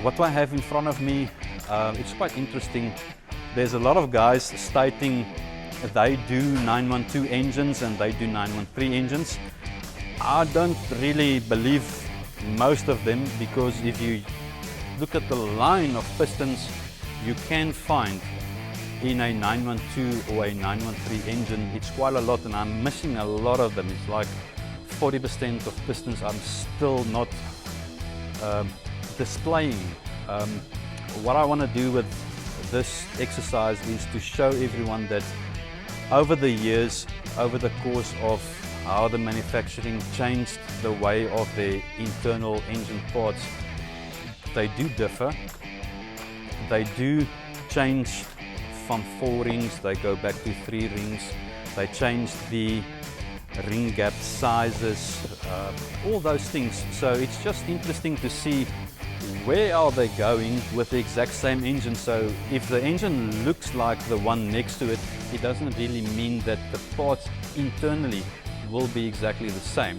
What I have in front of me, it's quite interesting. There's a lot of guys stating they do 912 engines and they do 913 engines. I don't really believe most of them, because if you look at the line of pistons you can find in a 912 or a 913 engine, it's quite a lot, and I'm missing a lot of them. It's like 40% of pistons I'm still not displaying. What I want to do with this exercise is to show everyone that over the years, over the course of how the manufacturing changed the way of the internal engine parts, they do differ. They do change from 4 rings, they go back to 3 rings. They changed the ring gap sizes, all those things. So it's just interesting to see where are they going with the exact same engine. So if the engine looks like the one next to it, it doesn't really mean that the parts internally will be exactly the same.